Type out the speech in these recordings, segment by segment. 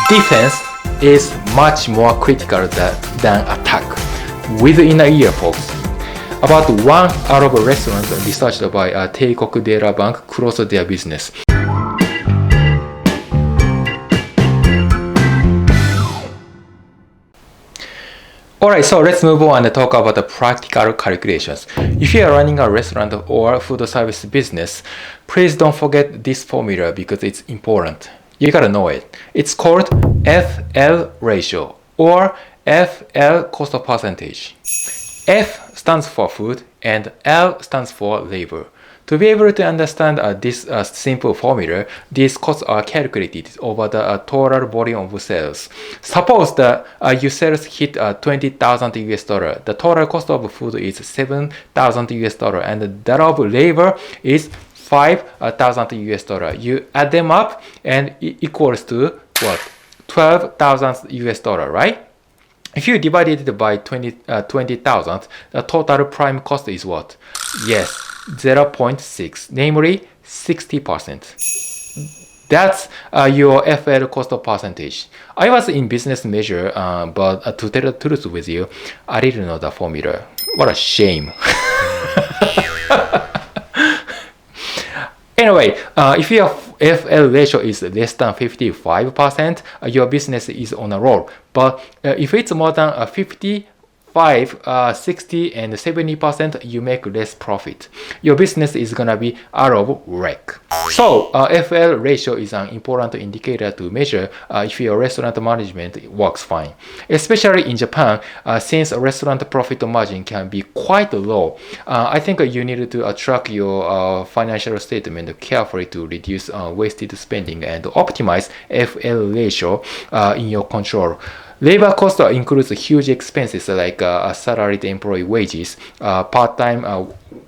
Defense is much more critical than attack. Within a year, folks, about 1 out of restaurants researched by Teikoku Data Bank closed their business. Alright, so let's move on and talk about the practical calculations. If you are running a restaurant or food service business, please don't forget this formula because it's important. You gotta know it. It's called FL ratio or FL cost percentage. F stands for food and L stands for labor. To be able to understand this simple formula, these costs are calculated over the total volume of sales. Suppose that your sales hit 20,000 US dollar. The total cost of food is 7,000 US dollar, and that of labor is 5,000 US dollar. You add them up, and it equals to what? 12,000 US dollar, right? If you divide it by 20,000, the total prime cost is what? Yes, 0.6, namely 60%. That's your FL cost percentage. I was in business major, but to tell the truth with you, I didn't know the formula. What a shame. Anyway, if your FL ratio is less than 55%, your business is on a roll. But if it's more than 55, 60, and 70%, you make less profit. Your business is gonna be out of whack. So FL ratio is an important indicator to measure if your restaurant management works fine. Especially in Japan, since restaurant profit margin can be quite low, I think you need to track your financial statement carefully to reduce wasted spending and optimize FL ratio in your control. Labor cost includes huge expenses like salaried employee wages, part-time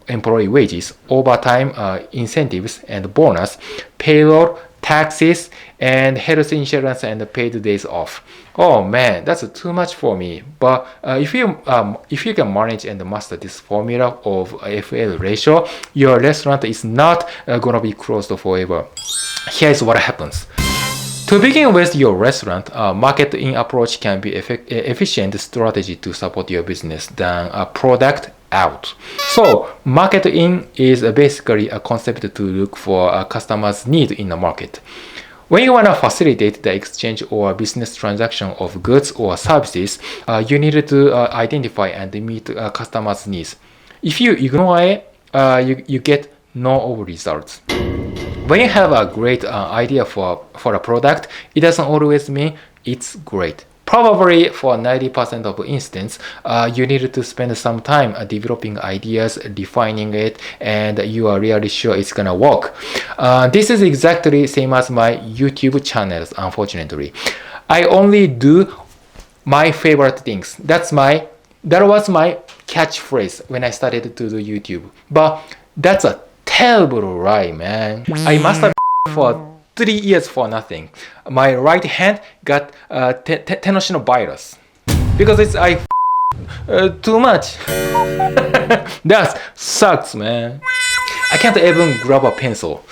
employee wages, overtime incentives and bonus, payroll, taxes, and health insurance and paid days off. Oh man, that's too much for me. But if you can manage and master this formula of FL ratio, your restaurant is not gonna be closed forever. Here's what happens. To begin with your restaurant, marketing approach can be efficient strategy to support your business than a product out. So marketing is basically a concept to look for a customer's need in the market. When you want to facilitate the exchange or business transaction of goods or services, you need to identify and meet customers' needs. If you ignore it, you get no results. When you have a great idea for a product, it doesn't always mean it's great. Probably for 90% of instance, you need to spend some time developing ideas, defining it, and you are really sure it's gonna work. This is exactly same as my YouTube channels, unfortunately. I only do my favorite things. That was my catchphrase when I started to do YouTube. But that's a terrible lie, man. I must have for 3 years for nothing. My right hand got virus because it's too much. That sucks, man. I can't even grab a pencil.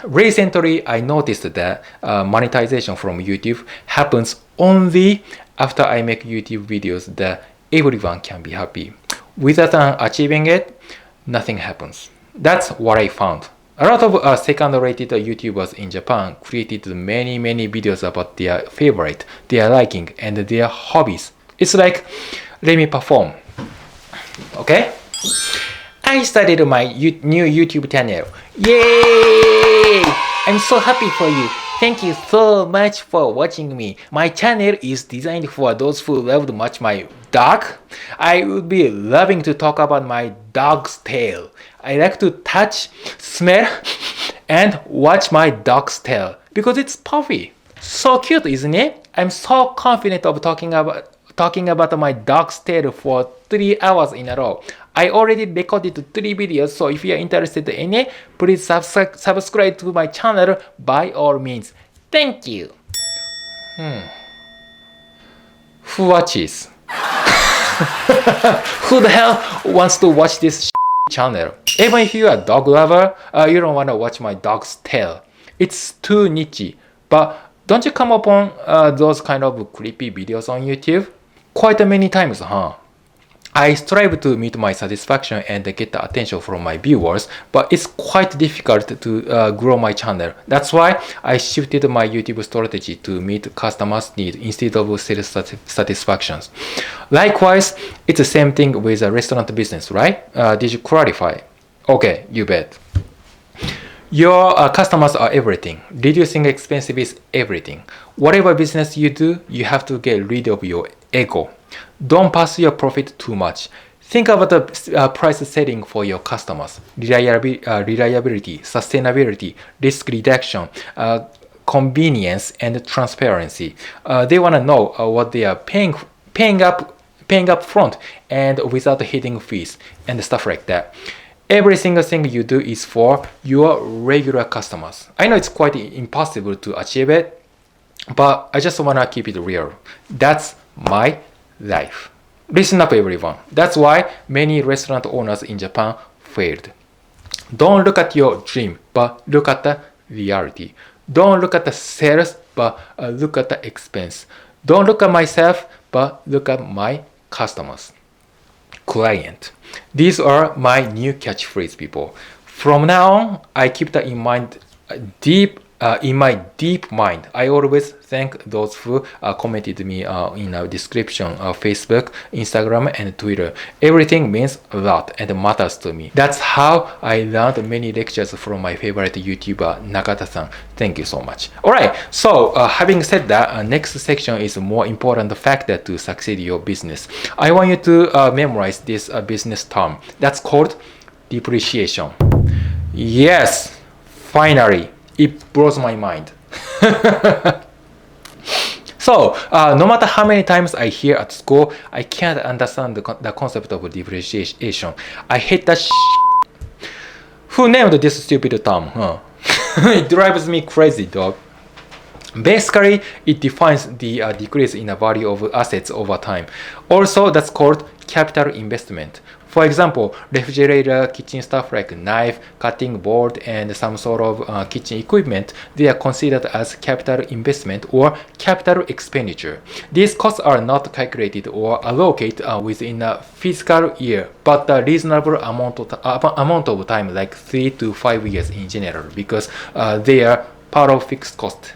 Recently, I noticed that monetization from YouTube happens only after I make YouTube videos that everyone can be happy. Without achieving it, nothing happens. That's what I found. A lot of second-rated YouTubers in Japan created many videos about their favorite, their liking, and their hobbies. It's like, let me perform. Okay? I started my new YouTube channel. Yay! I'm so happy for you. Thank you so much for watching me. My channel is designed for those who loved much my dog. I would be loving to talk about my dog's tail. I like to touch, smell, and watch my dog's tail because it's puffy. So cute, isn't it? I'm so confident of talking about my dog's tail for 3 hours in a row. I already recorded 3 videos, so if you are interested in it, please subscribe to my channel by all means. Thank you. Who watches? Who the hell wants to watch this channel? Even if you are a dog lover, you don't want to watch my dog's tail. It's too niche, but Don't you come upon those kind of creepy videos on YouTube? Quite many times, huh? I strive to meet my satisfaction and get the attention from my viewers, but it's quite difficult to grow my channel. That's why I shifted my YouTube strategy to meet customers' needs instead of sales satisfactions. Likewise, it's the same thing with a restaurant business, right? Did you clarify? Okay, you bet. Your customers are everything. Reducing expenses is everything. Whatever business you do, you have to get rid of your ego. Don't pursue your profit too much. Think about the price setting for your customers. Reliability, sustainability, risk reduction, convenience, and transparency. They want to know what they are paying up front and without hitting fees and stuff like that. Every single thing you do is for your regular customers. I know it's quite impossible to achieve it, but I just want to keep it real. That's my life. Listen up, everyone. That's why many restaurant owners in Japan failed. Don't look at your dream, but look at the reality. Don't look at the sales, but look at the expense. Don't look at myself, but look at my customers. Client. These are my new catchphrase, people. From now on, I keep that in mind in my deep mind. I always thank those who commented me in our description of Facebook, Instagram, and Twitter. Everything means a lot and matters to me. That's how I learned many lectures from my favorite YouTuber, Nakata-san. Thank you so much. Alright, so having said that, next section is a more important factor to succeed your business. I want you to memorize this business term. That's called depreciation. Yes, finally. It blows my mind. So, no matter how many times I hear at school, I can't understand the concept of depreciation. I hate that Who named this stupid term, huh? It drives me crazy, dog. Basically, it defines the decrease in the value of assets over time. Also, that's called capital investment. For example, refrigerator, kitchen stuff like knife, cutting board, and some sort of kitchen equipment, they are considered as capital investment or capital expenditure. These costs are not calculated or allocated within a fiscal year, but a reasonable amount of time, like 3 to 5 years in general, because they are part of fixed cost.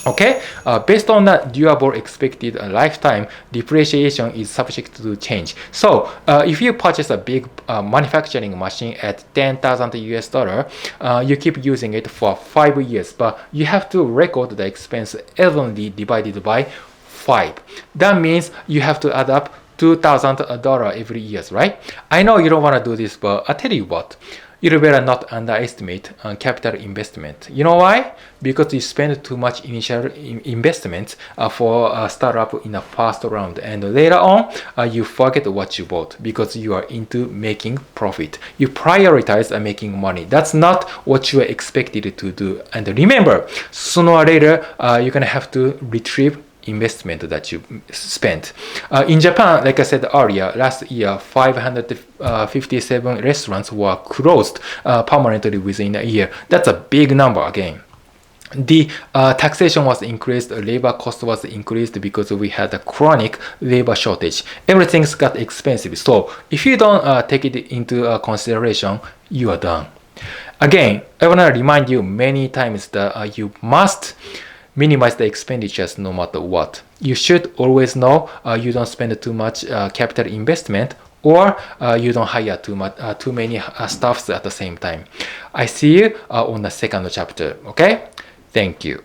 Okay, based on the durable expected lifetime, depreciation is subject to change. So, if you purchase a big manufacturing machine at $10,000 US, you keep using it for 5 years, but you have to record the expense evenly divided by 5. That means you have to add up $2,000 every year, right? I know you don't want to do this, but I tell you what. You better not underestimate capital investment. You know why? Because you spend too much initial investment for a startup in a first round, and later on you forget what you bought because you are into making profit. You prioritize making money. That's not what you are expected to do. And remember, sooner or later you're gonna have to retrieve investment that you spent. In Japan, like I said earlier, last year 557 restaurants were closed permanently within a year. That's a big number again. The taxation was increased, labor cost was increased because we had a chronic labor shortage. Everything's got expensive. So if you don't take it into consideration, you are done. Again, I want to remind you many times that you must minimize the expenditures no matter what. You should always know you don't spend too much capital investment, or you don't hire too many staffs at the same time. I see you on the second chapter. Okay? Thank you.